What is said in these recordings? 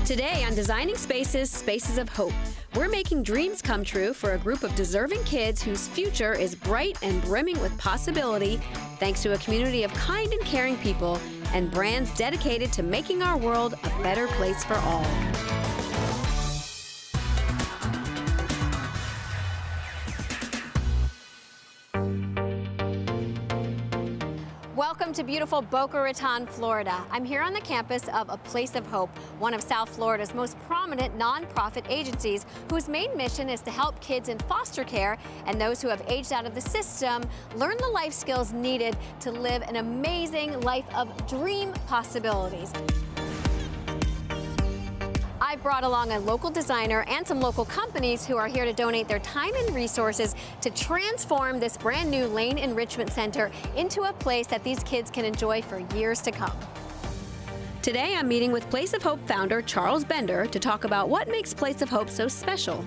Today on Designing Spaces, Spaces of Hope, we're making dreams come true for a group of deserving kids whose future is bright and brimming with possibility, thanks to a community of kind and caring people and brands dedicated to making our world a better place for all. Welcome to beautiful Boca Raton, Florida. I'm here on the campus of A Place of Hope, one of South Florida's most prominent nonprofit agencies whose main mission is to help kids in foster care and those who have aged out of the system learn the life skills needed to live an amazing life of dream possibilities. I brought along a local designer and some local companies who are here to donate their time and resources to transform this brand new Lane Enrichment Center into a place that these kids can enjoy for years to come. Today I'm meeting with Place of Hope founder Charles Bender to talk about what makes Place of Hope so special.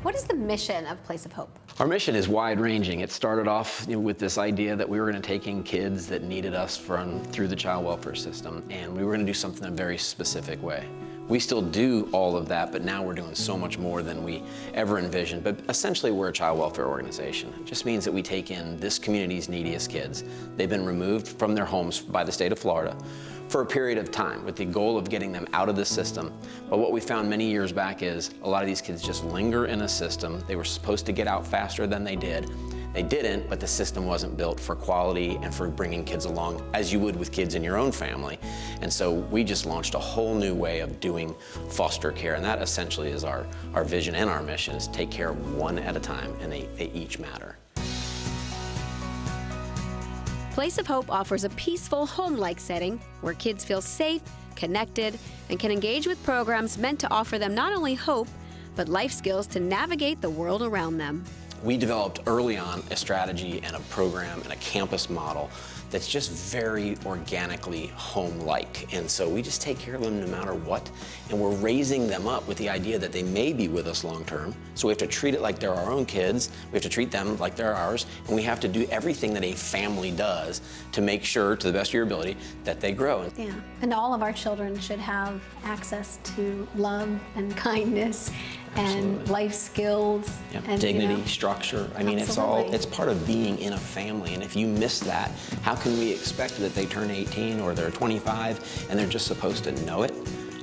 What is the mission of Place of Hope? Our mission is wide-ranging. It started off with this idea that we were going to take in kids that needed us through the child welfare system, and we were going to do something in a very specific way. We still do all of that, but now we're doing so much more than we ever envisioned. But essentially, we're a child welfare organization. It just means that we take in this community's neediest kids. They've been removed from their homes by the state of Florida for a period of time with the goal of getting them out of the system. But what we found many years back is a lot of these kids just linger in a system. They were supposed to get out faster than they did. They didn't, but the system wasn't built for quality and for bringing kids along as you would with kids in your own family. And so we just launched a whole new way of doing foster care, and that essentially is our vision and our mission, is take care of one at a time, and they each matter. Place of Hope offers a peaceful, home-like setting where kids feel safe, connected, and can engage with programs meant to offer them not only hope, but life skills to navigate the world around them. We developed early on a strategy and a program and a campus model that's just very organically home-like. And so we just take care of them no matter what. And we're raising them up with the idea that they may be with us long-term. So we have to treat it like they're our own kids. We have to treat them like they're ours. And we have to do everything that a family does to make sure, to the best of your ability, that they grow. Yeah, and all of our children should have access to love and kindness and life skills. Yep. And dignity, structure. I mean, Absolutely. it's part of being in a family. And if you miss that, how can we expect that they turn 18 or they're 25 and they're just supposed to know it?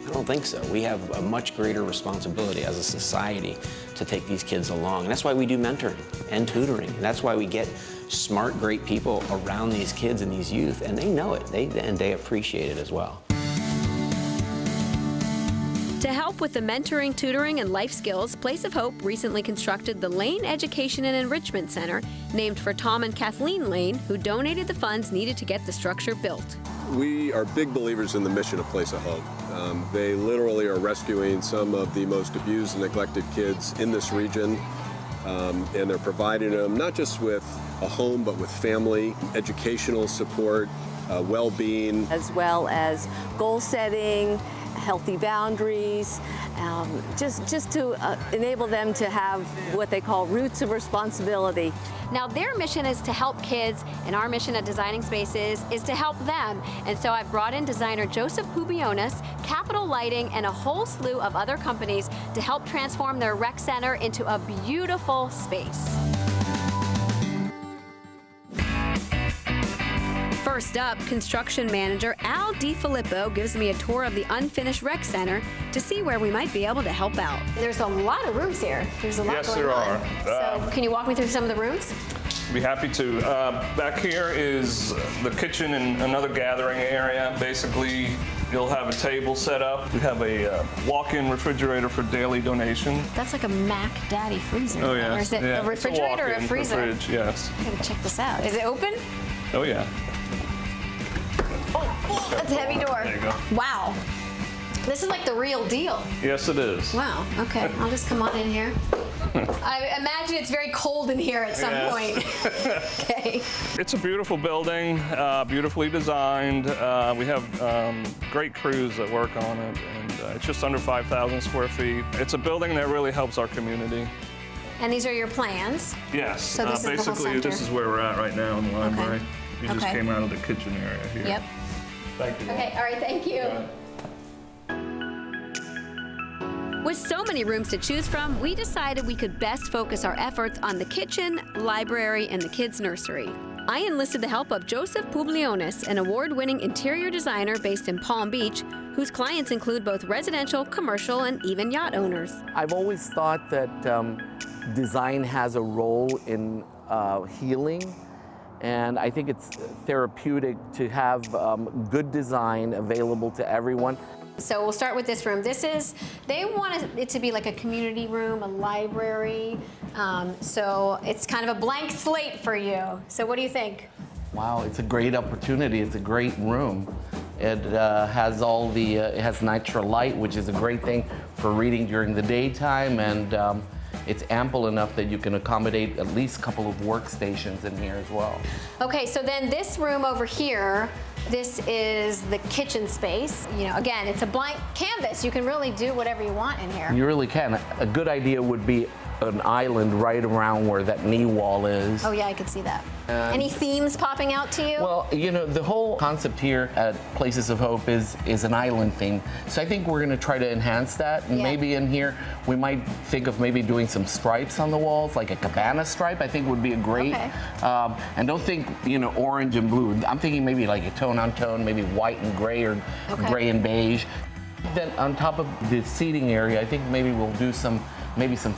I don't think so. We have a much greater responsibility as a society to take these kids along. And that's why we do mentoring and tutoring. And that's why we get smart, great people around these kids and these youth, and they know it, and they appreciate it as well. To help with the mentoring, tutoring, and life skills, Place of Hope recently constructed the Lane Education and Enrichment Center, named for Tom and Kathleen Lane, who donated the funds needed to get the structure built. We are big believers in the mission of Place of Hope. They literally are rescuing some of the most abused and neglected kids in this region, and they're providing them not just with a home, but with family, educational support, well-being. As well as goal setting, healthy boundaries, just to enable them to have what they call roots of responsibility. Now their mission is to help kids, and our mission at Designing Spaces is to help them. And so I've brought in designer Joseph Pubillones, Capital Lighting, and a whole slew of other companies to help transform their rec center into a beautiful space. First up, construction manager Al DiFilippo gives me a tour of the unfinished rec center to see where we might be able to help out. There's a lot of rooms here. There's a lot Yes, going there on. are. So can you walk me through some of the rooms? Be happy to. Back here is the kitchen and another gathering area. Basically, you'll have a table set up. We have a walk-in refrigerator for daily donation. That's like a Mac Daddy freezer. Oh, yeah. Or is it a refrigerator or a freezer? Fridge, yes. I gotta check this out. Is it open? Oh, yeah. Oh, that's a heavy door. There you go. Wow. This is like the real deal. Yes, it is. Wow, okay. I'll just come on in here. I imagine it's very cold in here at some point. Okay. It's a beautiful building, beautifully designed. We have great crews that work on it, and it's just under 5,000 square feet. It's a building that really helps our community. And these are your plans? Yes. So this is the whole basically, center. this is where we're at right now in the library. You just Okay. came out of the kitchen area here. Yep. Thank you. Okay, all right, thank you. With so many rooms to choose from, we decided we could best focus our efforts on the kitchen, library, and the kids' nursery. I enlisted the help of Joseph Pubillones, an award-winning interior designer based in Palm Beach, whose clients include both residential, commercial, and even yacht owners. I've always thought that design has a role in healing, and I think it's therapeutic to have good design available to everyone. So we'll start with this room. They want it to be like a community room, a library. So it's kind of a blank slate for you. So what do you think? Wow, it's a great opportunity. It's a great room. It has it has natural light, which is a great thing for reading during the daytime, and it's ample enough that you can accommodate at least a couple of workstations in here as well. Okay, so then this room over here, this is the kitchen space. You know, again, it's a blank canvas. You can really do whatever you want in here. You really can. A good idea would be an island right around where that knee wall is. Oh yeah, I could see that. Any themes popping out to you? Well, you know, the whole concept here at Places of Hope is an island theme. So I think we're gonna try to enhance that. And maybe in here, we might think of maybe doing some stripes on the walls, like a cabana stripe, I think would be a great. Okay. And don't think, you know, orange and blue. I'm thinking maybe like a tone on tone, maybe white and gray or gray and beige. Then on top of the seating area, I think maybe we'll do some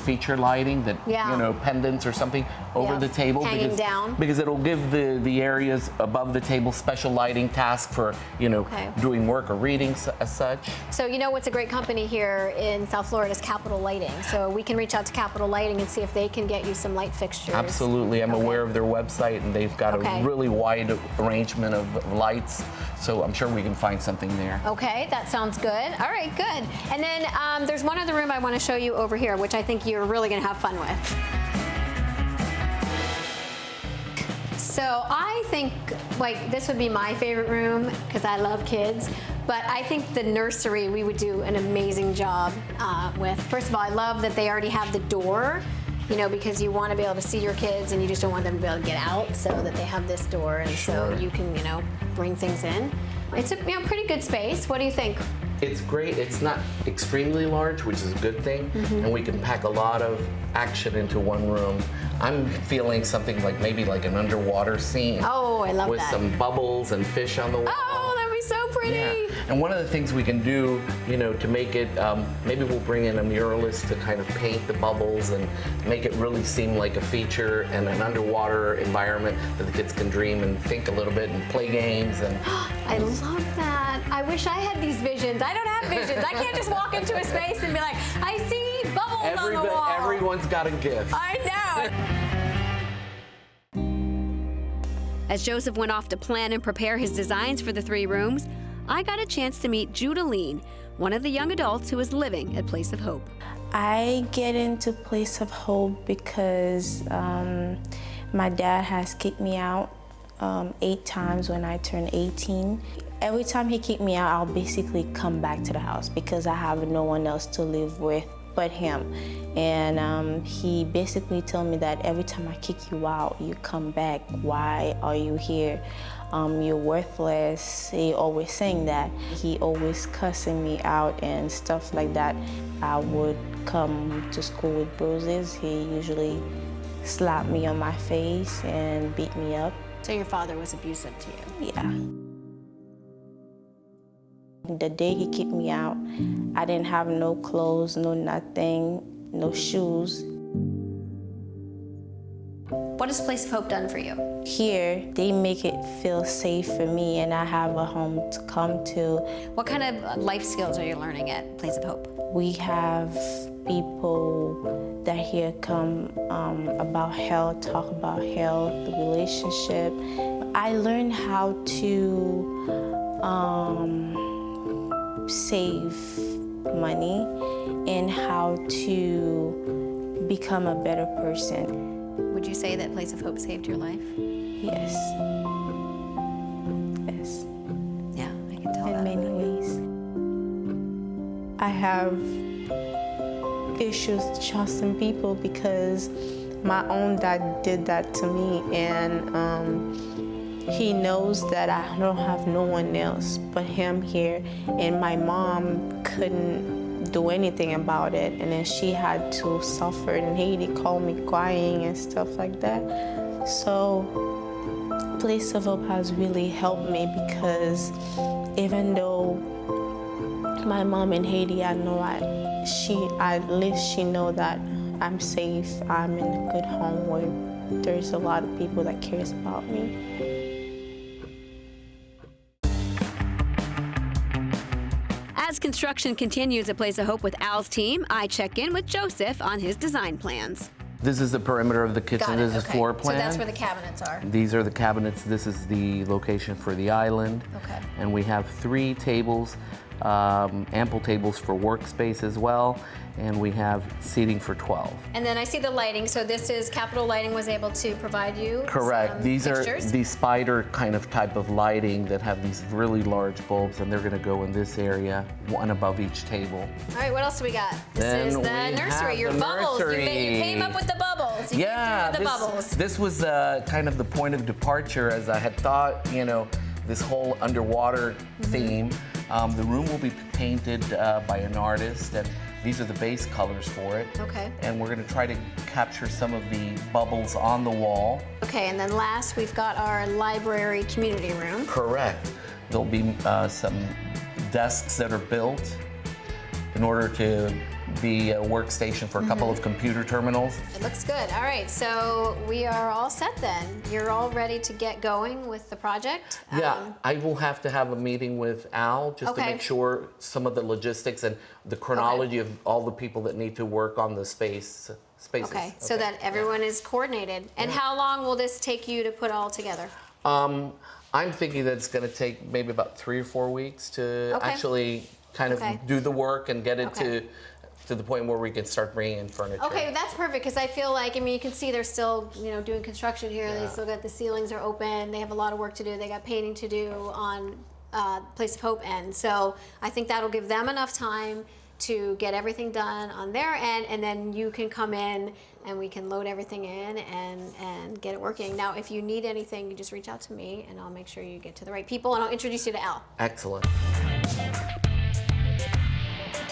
feature lighting that, you know, pendants or something over the table. Hanging down. Because it'll give the areas above the table special lighting task for, you know, doing work or reading as such. So you know what's a great company here in South Florida is Capital Lighting. So we can reach out to Capital Lighting and see if they can get you some light fixtures. Absolutely. I'm aware of their website, and they've got a really wide arrangement of lights. So I'm sure we can find something there. Okay, that sounds good. All right, good. And then there's one other room I want to show you over here, which I think you're really going to have fun with. So I think like this would be my favorite room because I love kids, but I think the nursery we would do an amazing job with. First of all, I love that they already have the door, you know, because you want to be able to see your kids and you just don't want them to be able to get out, so that they have this door, and so you can, you know, bring things in. It's a pretty good space. What do you think? It's great. It's not extremely large, which is a good thing, and we can pack a lot of action into one room. I'm feeling something like maybe like an underwater scene. Oh, I love with that. Some bubbles and fish on the wall. Oh, that'd be so pretty. Yeah. And one of the things we can do, you know, to make it, maybe we'll bring in a muralist to kind of paint the bubbles and make it really seem like a feature and an underwater environment that the kids can dream and think a little bit and play games. And I love that. I wish I had these visions. I don't have visions. I can't just walk into a space and be like, I see bubbles on the wall. Everyone's got a gift. I know. As Joseph went off to plan and prepare his designs for the 3 rooms, I got a chance to meet Judaline, one of the young adults who is living at Place of Hope. I get into Place of Hope because my dad has kicked me out 8 times when I turned 18. Every time he kicked me out, I'll basically come back to the house because I have no one else to live with but him. And he basically told me that every time I kick you out, you come back. Why are you here? You're worthless. He always saying that. He always cussing me out and stuff like that. I would come to school with bruises. He usually slapped me on my face and beat me up. So your father was abusive to you? Yeah. The day he kicked me out, I didn't have no clothes, no nothing, no shoes. What has Place of Hope done for you? Here, they make it feel safe for me, and I have a home to come to. What kind of life skills are you learning at Place of Hope? We have people that here come about health, talk about health, the relationship. I learned how to save money and how to become a better person. Would you say that Place of Hope saved your life? Yes. Yes. Yeah, I can tell in many ways. I have issues trusting people because my own dad did that to me, and he knows that I don't have no one else but him here, and my mom couldn't do do anything about it. And then she had to suffer in Haiti, call me crying and stuff like that. So Place of Hope has really helped me, because even though my mom in Haiti, I know at least she know that I'm safe, I'm in a good home where there's a lot of people that cares about me. As construction continues at Place of Hope with Al's team, I check in with Joseph on his design plans. This is the perimeter of the kitchen. This is floor plan. So that's where the cabinets are. These are the cabinets. This is the location for the island. Okay. And we have 3 tables, ample tables for workspace as well, and we have seating for 12. And then I see the lighting. So this is Capital Lighting was able to provide you Correct. some These fixtures. are the spider kind of type of lighting that have these really large bulbs, and they're going to go in this area, one above each table. All right, what else do we got? This Then is we the have nursery. Your the bubbles. You nursery. came up with the bubbles. You Yeah, came through with the bubbles. this was kind of the point of departure, as I had thought, this whole underwater theme. The room will be painted by an artist, and these are the base colors for it. Okay. And we're going to try to capture some of the bubbles on the wall. Okay, and then last we've got our library community room. Correct. There'll be some desks that are built in order to be a workstation for a couple of computer terminals. It looks good. All right, so we are all set then. You're all ready to get going with the project? Yeah, I will have to have a meeting with Al just to Okay. make sure some of the logistics and the chronology of all the people that need to work on the spaces. Okay, so that everyone is coordinated. And how long will this take you to put all together? I'm thinking that it's going to take maybe about 3 or 4 weeks to Okay. actually kind of Okay. do the work and get it Okay. to the point where we can start bringing in furniture. Okay, that's perfect, because I feel like, you can see they're still, doing construction here. They still got the ceilings are open. They have a lot of work to do. They got painting to do on Place of Hope end. So I think that'll give them enough time to get everything done on their end, and then you can come in and we can load everything in and get it working. Now, if you need anything, you just reach out to me and I'll make sure you get to the right people, and I'll introduce you to Al. Excellent.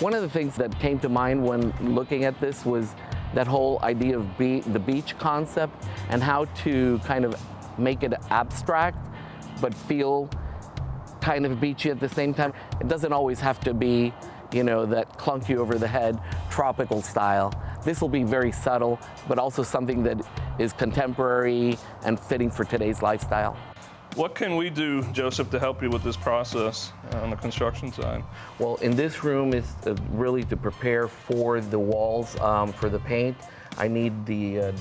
One of the things that came to mind when looking at this was that whole idea of the beach concept and how to kind of make it abstract but feel kind of beachy at the same time. It doesn't always have to be, that clunky over the head tropical style. This will be very subtle, but also something that is contemporary and fitting for today's lifestyle. What can we do, Joseph, to help you with this process on the construction side? Well, in this room is really to prepare for the walls for the paint. I need the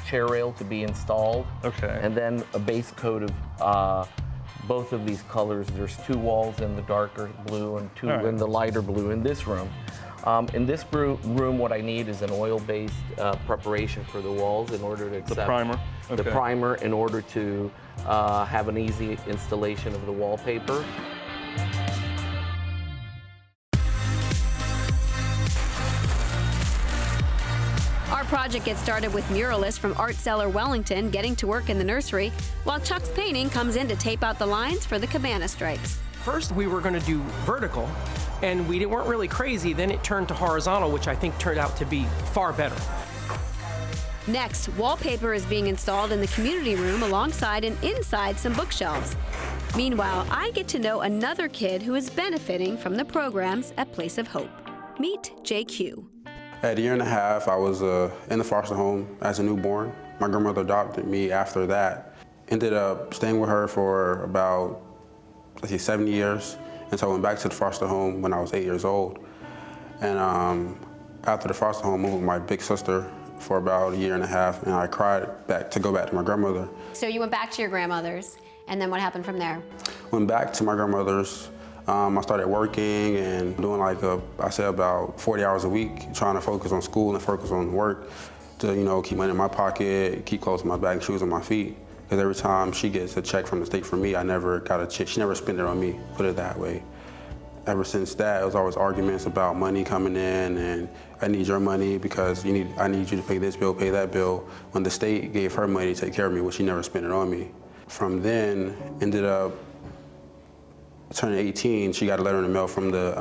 chair rail to be installed. Okay. And then a base coat of both of these colors. There's 2 walls in the darker blue and 2 in the lighter blue in this room. In this room, what I need is an oil-based preparation for the walls in order to accept The primer? the Okay. primer in order to have an easy installation of the wallpaper. Our project gets started with muralists from Art Cellar Wellington getting to work in the nursery, while Chuck's painting comes in to tape out the lines for the cabana stripes. First, we were going to do vertical, and we weren't really crazy. Then it turned to horizontal, which I think turned out to be far better. Next, wallpaper is being installed in the community room alongside and inside some bookshelves. Meanwhile, I get to know another kid who is benefiting from the programs at Place of Hope. Meet JQ. At a year and a half, I was in the foster home as a newborn. My grandmother adopted me after that. Ended up staying with her for about, 7 years. And so I went back to the foster home when I was 8 years old. And after the foster home, I moved with my big sister for about a year and a half, and I cried to go back to my grandmother. So you went back to your grandmother's, and then what happened from there? Went back to my grandmother's. I started working and doing about 40 hours a week, trying to focus on school and focus on work to, keep money in my pocket, keep clothes on my back, shoes on my feet. Because every time she gets a check from the state for me, I never got a check. She never spent it on me, put it that way. Ever since that, it was always arguments about money coming in, and I need your money because I need you to pay this bill, pay that bill, when the state gave her money to take care of me, which she never spent it on me. From then, ended up turning 18, she got a letter in the mail from the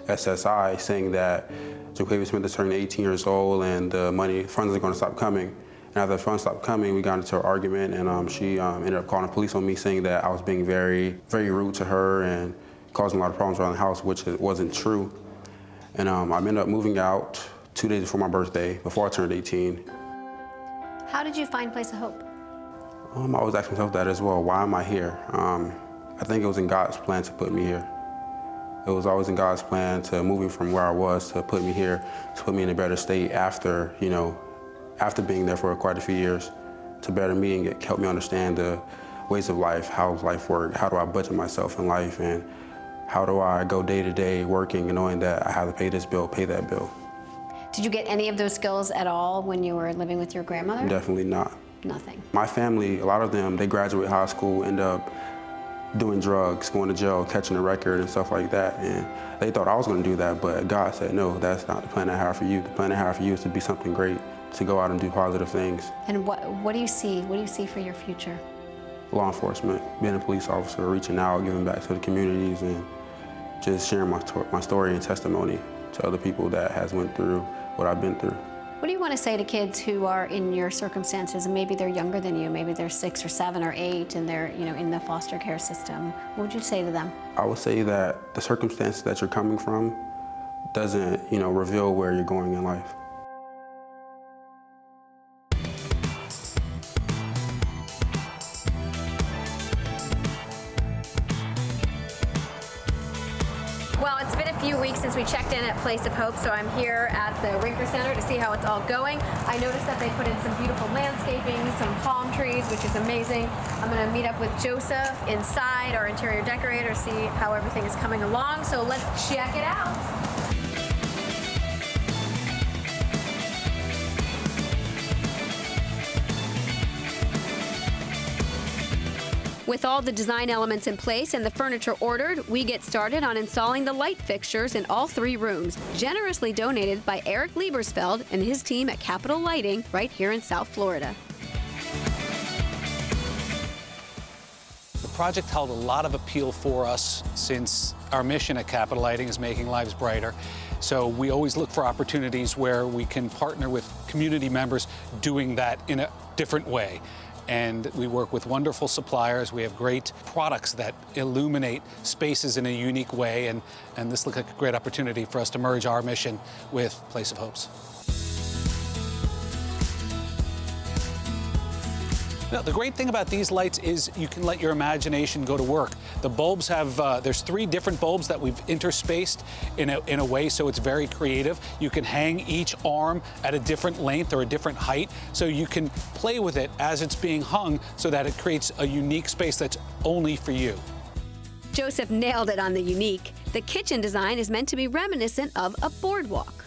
SSI saying that Jaquavius Smith is turning 18 years old and the funds are going to stop coming. And after the funds stopped coming, we got into an argument, and she ended up calling the police on me, saying that I was being very, very rude to her and causing a lot of problems around the house, which wasn't true. And I ended up moving out 2 days before my birthday, before I turned 18. How did you find Place of Hope? I always ask myself that as well. Why am I here? I think it was in God's plan to put me here. It was always in God's plan to move me from where I was to put me here, to put me in a better state after, after being there for quite a few years, to better me and help me understand the ways of life, how life works, how do I budget myself in life, and how do I go day to day working and knowing that I have to pay this bill, pay that bill. Did you get any of those skills at all when you were living with your grandmother? Definitely not. Nothing. My family, a lot of them, they graduate high school, end up doing drugs, going to jail, catching a record and stuff like that. And they thought I was going to do that, but God said, no, that's not the plan I have for you. The plan I have for you is to be something great, to go out and do positive things. And what do you see? What do you see for your future? Law enforcement, being a police officer, reaching out, giving back to the communities, and just sharing my story and testimony to other people that has went through what I've been through. What do you want to say to kids who are in your circumstances, and maybe they're younger than you, maybe they're 6 or 7 or 8, and they're in the foster care system? What would you say to them? I would say that the circumstances that you're coming from doesn't reveal where you're going in life. Well, it's been a few weeks since we checked in at Place of Hope, so I'm here at the Rinker Center to see how it's all going. I noticed that they put in some beautiful landscaping, some palm trees, which is amazing. I'm going to meet up with Joseph inside, our interior decorator, see how everything is coming along. So let's check it out. With all the design elements in place and the furniture ordered, we get started on installing the light fixtures in all 3 rooms, generously donated by Eric Liebersfeld and his team at Capital Lighting right here in South Florida. The project held a lot of appeal for us since our mission at Capital Lighting is making lives brighter. So we always look for opportunities where we can partner with community members doing that in a different way. And we work with wonderful suppliers. We have great products that illuminate spaces in a unique way, and this looks like a great opportunity for us to merge our mission with Place of Hope's. Now, the great thing about these lights is you can let your imagination go to work. The bulbs have, there's 3 different bulbs that we've interspaced in a way so it's very creative. You can hang each arm at a different length or a different height, so you can play with it as it's being hung so that it creates a unique space that's only for you. Joseph nailed it on the unique. The kitchen design is meant to be reminiscent of a boardwalk.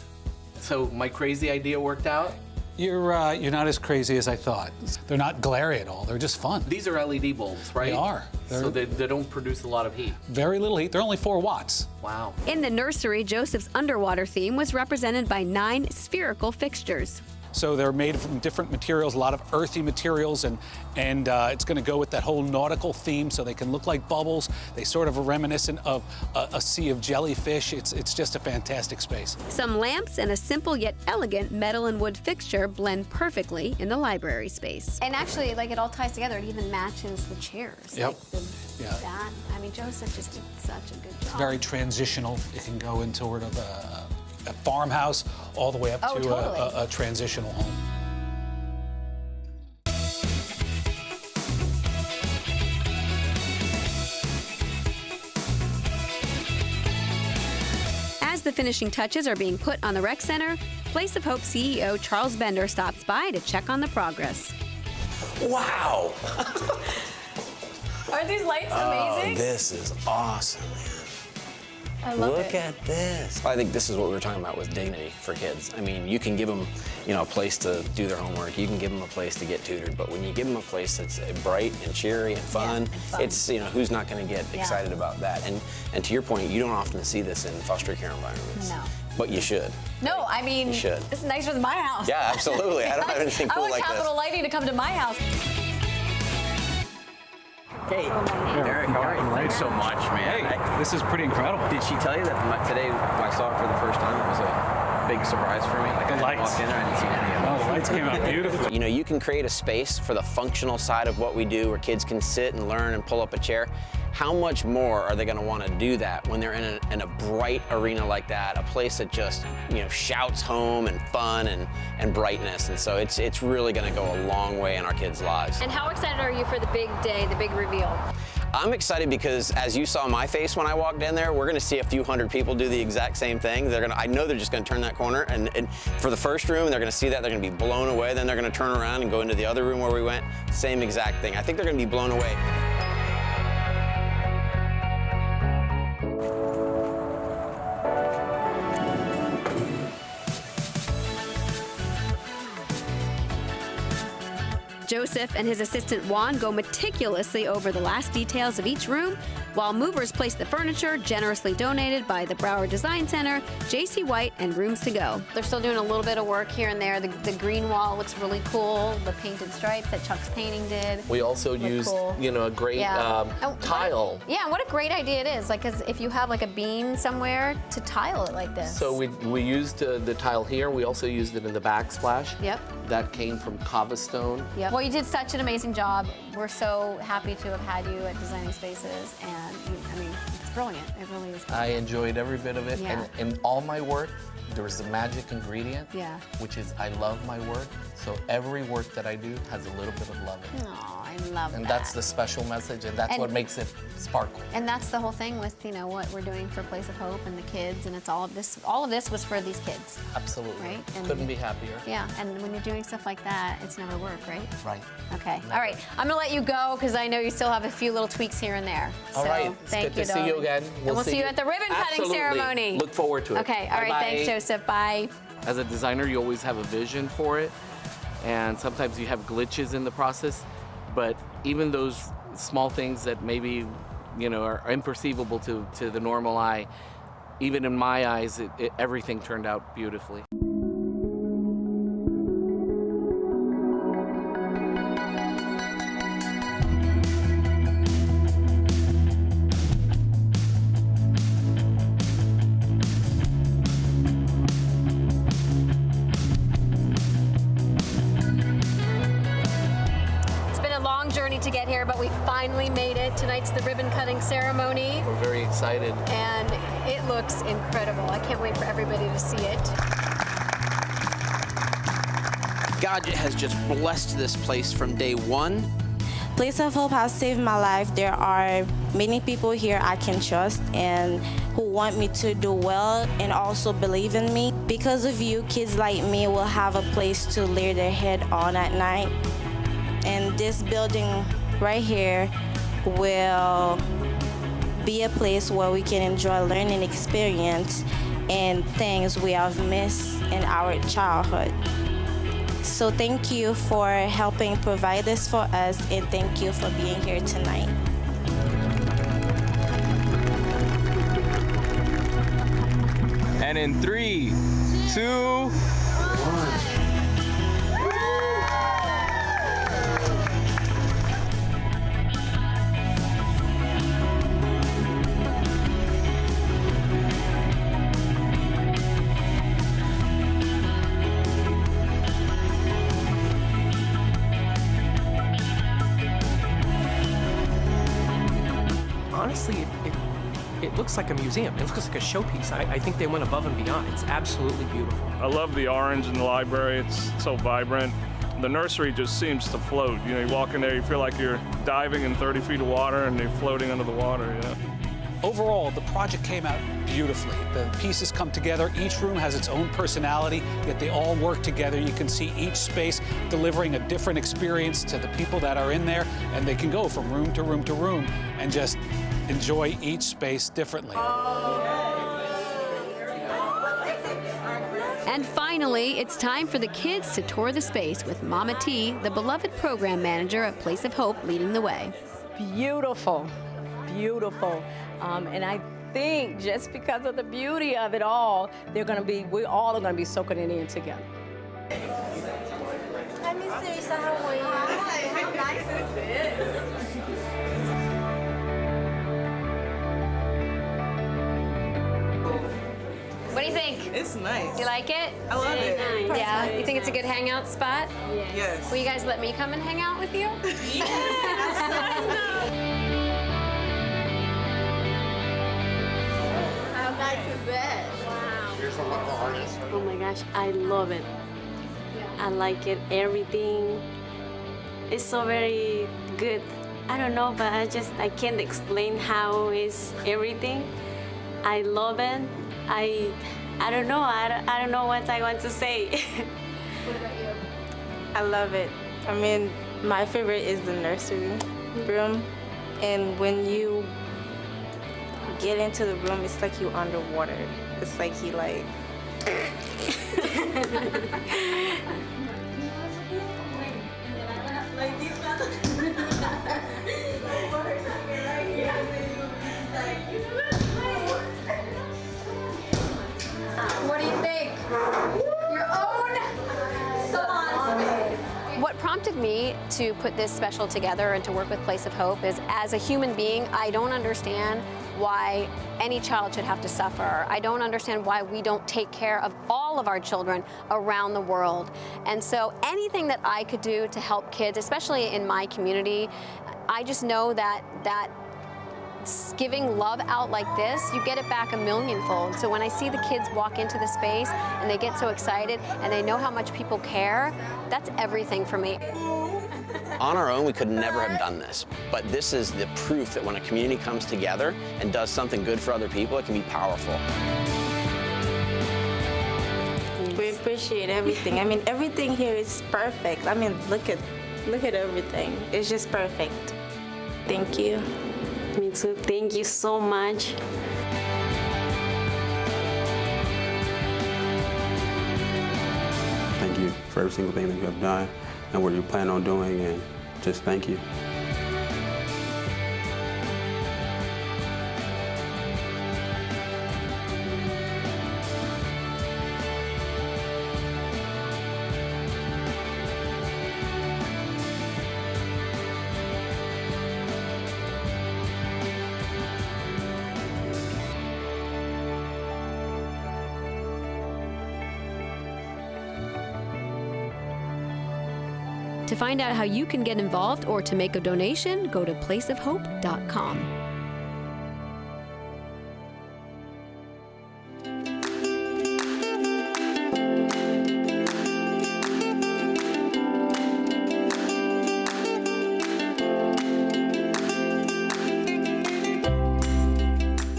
So my crazy idea worked out? You're not as crazy as I thought. They're not glary at all. They're just fun. These are LED bulbs, right? They are. So they don't produce a lot of heat. Very little heat. They're only 4 watts. Wow. In the nursery, Joseph's underwater theme was represented by 9 spherical fixtures. So they're made from different materials, a lot of earthy materials, and it's going to go with that whole nautical theme, so they can look like bubbles. They sort of are reminiscent of a sea of jellyfish. It's just a fantastic space. Some lamps and a simple yet elegant metal and wood fixture blend perfectly in the library space. And actually, it all ties together. It even matches the chairs. Yep. That. I mean, Joseph just did such a good job. Very transitional. It can go into sort of a farmhouse all the way up to totally. a transitional home. As the finishing touches are being put on the rec center, Place of Hope CEO Charles Bender stops by to check on the progress. Wow! Aren't these lights amazing? This is awesome, man. I love Look at this. I think this is what we were talking about with dignity for kids. I mean, you can give them, a place to do their homework. You can give them a place to get tutored. But when you give them a place that's bright and cheery and fun, it's, who's not going to get excited about that? And to your point, you don't often see this in foster care environments. No. But you should. No, I mean, You should. This is nicer than my house. Yeah, absolutely. I don't have anything cool like this. I want Capital Lighting to come to my house. Hey, Derek, how are you? Thanks so much, man. Hey, this is pretty incredible. Did she tell you that today, when I saw it for the first time, it was a big surprise for me? Like, The I lights. walked in there, I didn't see any of them. Oh, the lights came out beautifully. You know, you can create a space for the functional side of what we do where kids can sit and learn and pull up a chair. How much more are they going to want to do that when they're in a bright arena like that, a place that just, you know, shouts home and fun and brightness. And so it's really going to go a long way in our kids' lives. And how excited are you for the big day, the big reveal? I'm excited because, as you saw my face when I walked in there, we're going to see a few hundred people do the exact same thing. I know they're just going to turn that corner, and for the first room, they're going to see that, they're going to be blown away. Then they're going to turn around and go into the other room where we went. Same exact thing. I think they're going to be blown away. Joseph and his assistant Juan go meticulously over the last details of each room, while movers place the furniture generously donated by the Broward Design Center, J.C. White, and Rooms to Go. They're still doing a little bit of work here and there. The green wall looks really cool. The painted stripes that Chuck's painting did. We also used, cool. you know, a great tile. What a great idea it is. Like, 'cause if you have like a beam somewhere to tile it like this. So we used the tile here. We also used it in the backsplash. Yep. That came from Kava Stone. Yep. Well, you did such an amazing job. We're so happy to have had you at Designing Spaces, and I mean, it's brilliant. It really is. I enjoyed every bit of it. Yeah. And in all my work, there's a magic ingredient, Yeah. which is I love my work. So every work that I do has a little bit of love in it. Oh, I love And that. that's the special message, and that's what makes it sparkle. And that's the whole thing with, you know, what we're doing for Place of Hope and the kids, and it's all of this was for these kids. Absolutely. Right? And Couldn't be happier. Yeah, and when you're doing stuff like that, it's never work, right? Right. Okay. All right. I'm gonna let you go because I know you still have a few little tweaks here and there. All so, right. It's thank good to see you again. And we'll see you at the ribbon cutting Absolutely. ceremony. Look forward to it. Okay. All right. Bye-bye. Thanks, Joseph. Bye. As a designer, you always have a vision for it, and sometimes you have glitches in the process, but even those small things that maybe, you know, are imperceivable to the normal eye, even in my eyes, everything turned out beautifully. To get here, but we finally made it. Tonight's the ribbon cutting ceremony. We're very excited. And it looks incredible. I can't wait for everybody to see it. God has just blessed this place from day one. Place of Hope has saved my life. There are many people here I can trust and who want me to do well and also believe in me. Because of you, kids like me will have a place to lay their head on at night. And this building right here will be a place where we can enjoy learning experience and things we have missed in our childhood. So thank you for helping provide this for us, and thank you for being here tonight. And in 3, 2, 1. Honestly, it looks like a museum. It looks like a showpiece. I think they went above and beyond. It's absolutely beautiful. I love the orange in the library. It's so vibrant. The nursery just seems to float. You know, you walk in there, you feel like you're diving in 30 feet of water and you're floating under the water, you know. Overall, the project came out beautifully. The pieces come together. Each room has its own personality, yet they all work together. You can see each space delivering a different experience to the people that are in there, and they can go from room to room to room and just enjoy each space differently. And finally, it's time for the kids to tour the space with Mama T, the beloved program manager at Place of Hope, leading the way. Beautiful, beautiful. And I think just because of the beauty of it all, we all are gonna be soaking it in together. Hi, Miss Teresa, how are you? Hi, how nice is this? What do you think? It's nice. You like it? I love it. Nice. Yeah. You think it's a good hangout spot? Yes. Will you guys let me come and hang out with you? How nice is that? Wow. Here's a local artist. Oh my gosh, I love it. I like it, everything. It's so very good. I don't know, but I can't explain how is everything. I love it. I don't know. I don't know what I want to say. What about you? I love it. I mean, my favorite is the nursery room, and when you get into the room, it's like you underwater. It's like you like. What do you think? Your own salon space. What prompted me to put this special together and to work with Place of Hope is, as a human being, I don't understand why any child should have to suffer. I don't understand why we don't take care of all of our children around the world. And so anything that I could do to help kids, especially in my community, I just know that giving love out like this, you get it back a millionfold. So when I see the kids walk into the space and they get so excited and they know how much people care, that's everything for me. On our own, we could never have done this, but this is the proof that when a community comes together and does something good for other people, it can be powerful. We appreciate everything. I mean, everything here is perfect. I mean, look at everything. It's just perfect. Thank you. Me too. Thank you so much. Thank you for every single thing that you have done and what you plan on doing, and just thank you. To find out how you can get involved or to make a donation, go to placeofhope.com.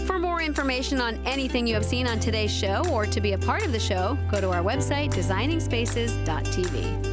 For more information on anything you have seen on today's show or to be a part of the show, go to our website, designingspaces.tv.